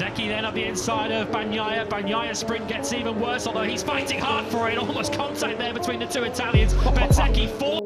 Bezzecchi then at the inside of Bagnaia. Bagnaia sprint gets even worse, although he's fighting hard for it. Almost contact there between the two Italians. Bezzecchi falls.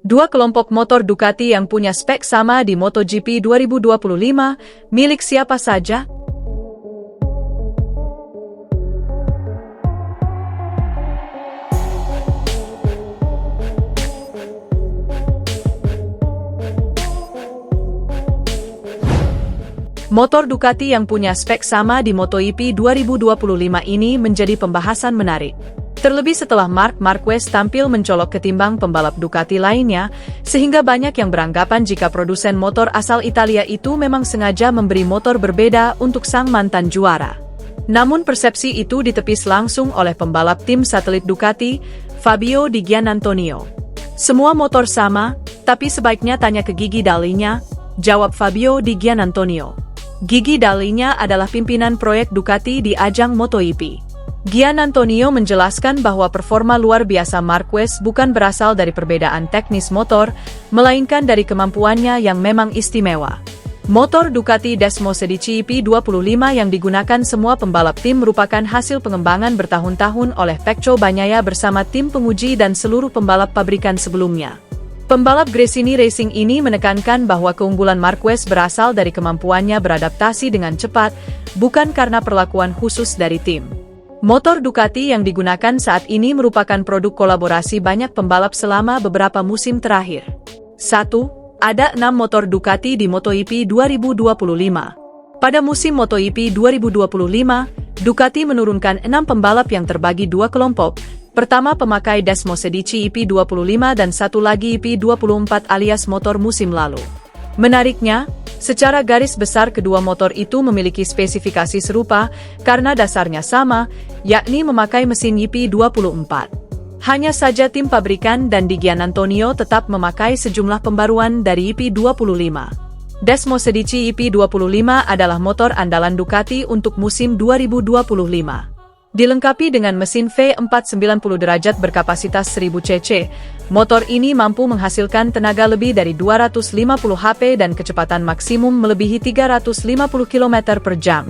Dua kelompok motor Ducati yang punya spek sama di MotoGP 2025, milik siapa saja? Motor Ducati yang punya spek sama di MotoGP 2025 ini menjadi pembahasan menarik. Terlebih setelah Marc Marquez tampil mencolok ketimbang pembalap Ducati lainnya, sehingga banyak yang beranggapan jika produsen motor asal Italia itu memang sengaja memberi motor berbeda untuk sang mantan juara. Namun persepsi itu ditepis langsung oleh pembalap tim satelit Ducati, Fabio Di Giannantonio. Semua motor sama, tapi sebaiknya tanya ke Gigi Dall'Igna, jawab Fabio Di Giannantonio. Gigi Dall'Igna adalah pimpinan proyek Ducati di ajang MotoGP. Giannantonio menjelaskan bahwa performa luar biasa Marquez bukan berasal dari perbedaan teknis motor, melainkan dari kemampuannya yang memang istimewa. Motor Ducati Desmo 25 yang digunakan semua pembalap tim merupakan hasil pengembangan bertahun-tahun oleh Pecco Bagnaia bersama tim penguji dan seluruh pembalap pabrikan sebelumnya. Pembalap Gresini Racing ini menekankan bahwa keunggulan Marquez berasal dari kemampuannya beradaptasi dengan cepat, bukan karena perlakuan khusus dari tim. Motor Ducati yang digunakan saat ini merupakan produk kolaborasi banyak pembalap selama beberapa musim terakhir. 1. Ada 6 motor Ducati di MotoGP 2025. Pada musim MotoGP 2025, Ducati menurunkan 6 pembalap yang terbagi 2 kelompok. Pertama pemakai Desmo 25 dan satu lagi IP24 alias motor musim lalu. Menariknya, secara garis besar kedua motor itu memiliki spesifikasi serupa karena dasarnya sama, yakni memakai mesin YP24. Hanya saja tim pabrikan dan Di Giannantonio tetap memakai sejumlah pembaruan dari YP25. Desmo 25 YP25 adalah motor andalan Ducati untuk musim 2025. Dilengkapi dengan mesin V4 90 derajat berkapasitas 1000 cc, motor ini mampu menghasilkan tenaga lebih dari 250 HP dan kecepatan maksimum melebihi 350 km per jam.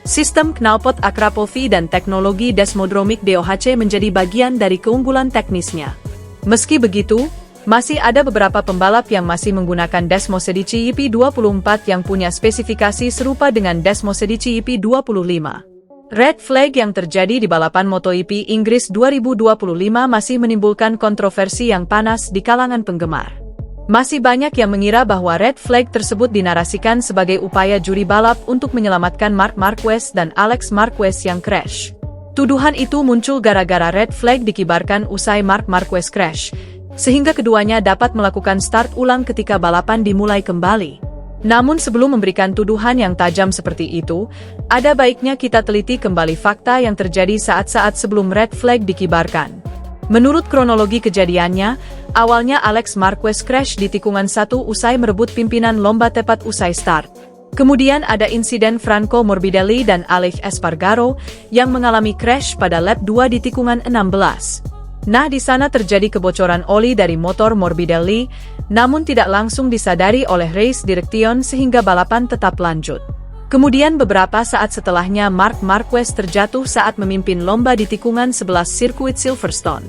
Sistem knalpot Akrapovi dan teknologi Desmodromic DOHC menjadi bagian dari keunggulan teknisnya. Meski begitu, masih ada beberapa pembalap yang masih menggunakan Desmo 25 YP24 yang punya spesifikasi serupa dengan Desmo 25 YP25. Red flag yang terjadi di balapan MotoGP Inggris 2025 masih menimbulkan kontroversi yang panas di kalangan penggemar. Masih banyak yang mengira bahwa red flag tersebut dinarasikan sebagai upaya juri balap untuk menyelamatkan Marc Marquez dan Alex Marquez yang crash. Tuduhan itu muncul gara-gara red flag dikibarkan usai Marc Marquez crash, sehingga keduanya dapat melakukan start ulang ketika balapan dimulai kembali. Namun sebelum memberikan tuduhan yang tajam seperti itu, ada baiknya kita teliti kembali fakta yang terjadi saat-saat sebelum red flag dikibarkan. Menurut kronologi kejadiannya, awalnya Alex Marquez crash di tikungan 1 usai merebut pimpinan lomba tepat usai start. Kemudian ada insiden Franco Morbidelli dan Aleix Espargaro yang mengalami crash pada lap 2 di tikungan 16. Nah, di sana terjadi kebocoran oli dari motor Morbidelli, namun tidak langsung disadari oleh race direction sehingga balapan tetap lanjut. Kemudian beberapa saat setelahnya Marc Marquez terjatuh saat memimpin lomba di tikungan 11 sirkuit Silverstone.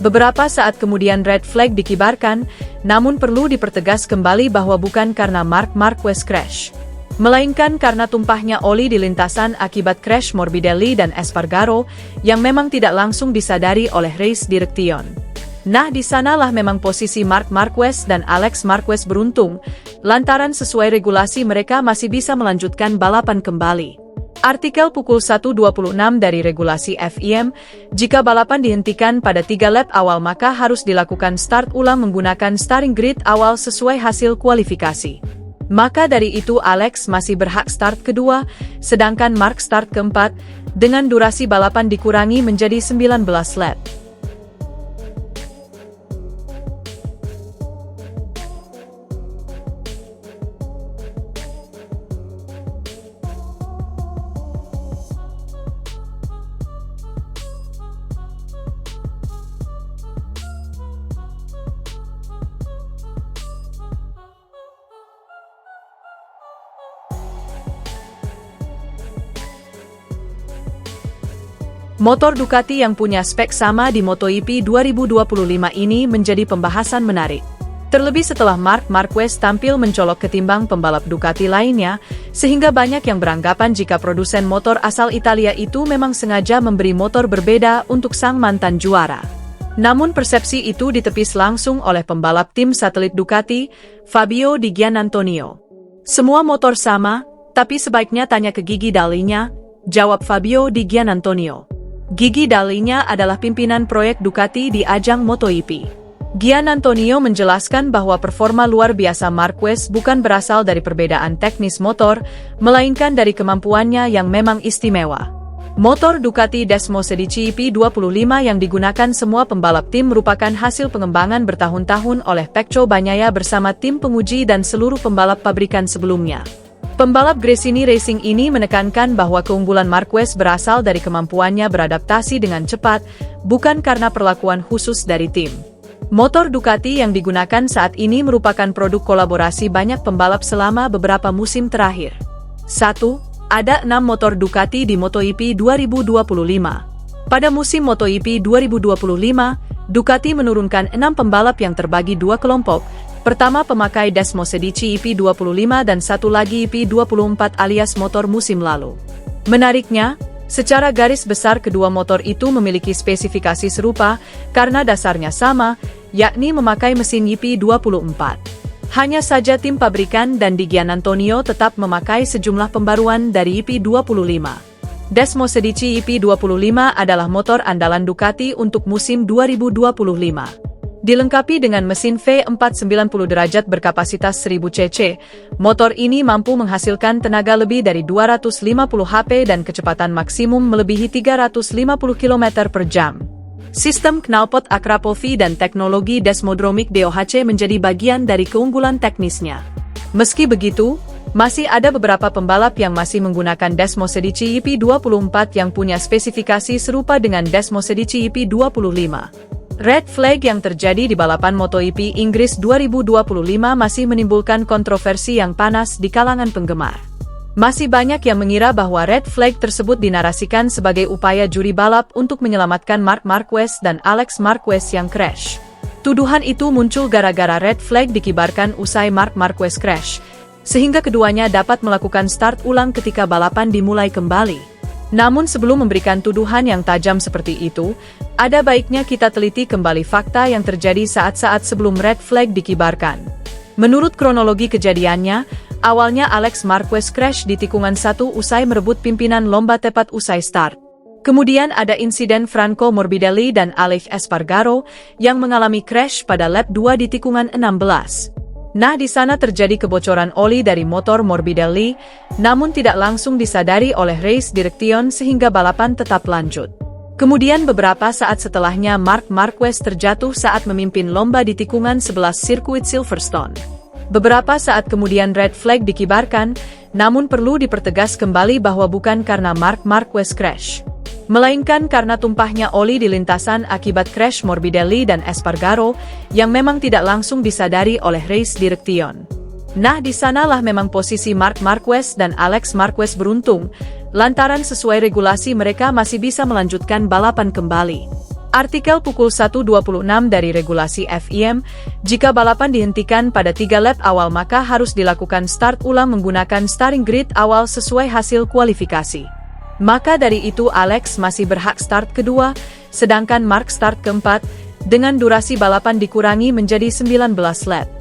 Beberapa saat kemudian red flag dikibarkan, namun perlu dipertegas kembali bahwa bukan karena Marc Marquez crash, melainkan karena tumpahnya oli di lintasan akibat crash Morbidelli dan Espargaro yang memang tidak langsung disadari oleh race direction. Nah, di sanalah memang posisi Marc Marquez dan Alex Marquez beruntung, lantaran sesuai regulasi mereka masih bisa melanjutkan balapan kembali. Artikel pukul 1.26 dari regulasi FIM, jika balapan dihentikan pada 3 lap awal maka harus dilakukan start ulang menggunakan starting grid awal sesuai hasil kualifikasi. Maka dari itu Alex masih berhak start kedua, sedangkan Marc start keempat, dengan durasi balapan dikurangi menjadi 19 lap. Motor Ducati yang punya spek sama di MotoGP 2025 ini menjadi pembahasan menarik. Terlebih setelah Marc Marquez tampil mencolok ketimbang pembalap Ducati lainnya, sehingga banyak yang beranggapan jika produsen motor asal Italia itu memang sengaja memberi motor berbeda untuk sang mantan juara. Namun persepsi itu ditepis langsung oleh pembalap tim satelit Ducati, Fabio Di Giannantonio. Semua motor sama, tapi sebaiknya tanya ke Gigi Dall'Igna, jawab Fabio Di Giannantonio. Gigi Dall'Igna adalah pimpinan proyek Ducati di ajang MotoGP. Giannantonio menjelaskan bahwa performa luar biasa Marquez bukan berasal dari perbedaan teknis motor, melainkan dari kemampuannya yang memang istimewa. Motor Ducati Desmo 25 yang digunakan semua pembalap tim merupakan hasil pengembangan bertahun-tahun oleh Pecco Bagnaia bersama tim penguji dan seluruh pembalap pabrikan sebelumnya. Pembalap Gresini Racing ini menekankan bahwa keunggulan Marquez berasal dari kemampuannya beradaptasi dengan cepat, bukan karena perlakuan khusus dari tim. Motor Ducati yang digunakan saat ini merupakan produk kolaborasi banyak pembalap selama beberapa musim terakhir. 1. Ada 6 motor Ducati di MotoGP 2025. Pada musim MotoGP 2025, Ducati menurunkan 6 pembalap yang terbagi 2 kelompok. Pertama pemakai Desmo 25 dan satu lagi IP24 alias motor musim lalu. Menariknya, secara garis besar kedua motor itu memiliki spesifikasi serupa karena dasarnya sama, yakni memakai mesin IP24. Hanya saja tim pabrikan dan Di Giannantonio tetap memakai sejumlah pembaruan dari IP25. Desmo 25 adalah motor andalan Ducati untuk musim 2025. Dilengkapi dengan mesin V4 90 derajat berkapasitas 1000 cc, motor ini mampu menghasilkan tenaga lebih dari 250 HP dan kecepatan maksimum melebihi 350 km per jam. Sistem knalpot Akrapovi dan teknologi Desmodromic DOHC menjadi bagian dari keunggulan teknisnya. Meski begitu, masih ada beberapa pembalap yang masih menggunakan Desmo 25 yang punya spesifikasi serupa dengan Desmo 25. Red flag yang terjadi di balapan MotoGP Inggris 2025 masih menimbulkan kontroversi yang panas di kalangan penggemar. Masih banyak yang mengira bahwa red flag tersebut dinarasikan sebagai upaya juri balap untuk menyelamatkan Marc Marquez dan Alex Marquez yang crash. Tuduhan itu muncul gara-gara red flag dikibarkan usai Marc Marquez crash, sehingga keduanya dapat melakukan start ulang ketika balapan dimulai kembali. Namun sebelum memberikan tuduhan yang tajam seperti itu, ada baiknya kita teliti kembali fakta yang terjadi saat-saat sebelum red flag dikibarkan. Menurut kronologi kejadiannya, awalnya Alex Marquez crash di tikungan 1 usai merebut pimpinan lomba tepat usai start. Kemudian ada insiden Franco Morbidelli dan Aleix Espargaro yang mengalami crash pada lap 2 di tikungan 16. Nah, di sana terjadi kebocoran oli dari motor Morbidelli, namun tidak langsung disadari oleh race direction sehingga balapan tetap lanjut. Kemudian beberapa saat setelahnya Marc Marquez terjatuh saat memimpin lomba di tikungan 11 sirkuit Silverstone. Beberapa saat kemudian red flag dikibarkan, namun perlu dipertegas kembali bahwa bukan karena Marc Marquez crash, melainkan karena tumpahnya oli di lintasan akibat crash Morbidelli dan Espargaro yang memang tidak langsung disadari oleh race direction. Nah, di sanalah memang posisi Marc Marquez dan Alex Marquez beruntung, lantaran sesuai regulasi mereka masih bisa melanjutkan balapan kembali. Artikel pukul 1.26 dari regulasi FIM, jika balapan dihentikan pada 3 lap awal maka harus dilakukan start ulang menggunakan starting grid awal sesuai hasil kualifikasi. Maka dari itu Alex masih berhak start kedua, sedangkan Marc start keempat, dengan durasi balapan dikurangi menjadi 19 lap.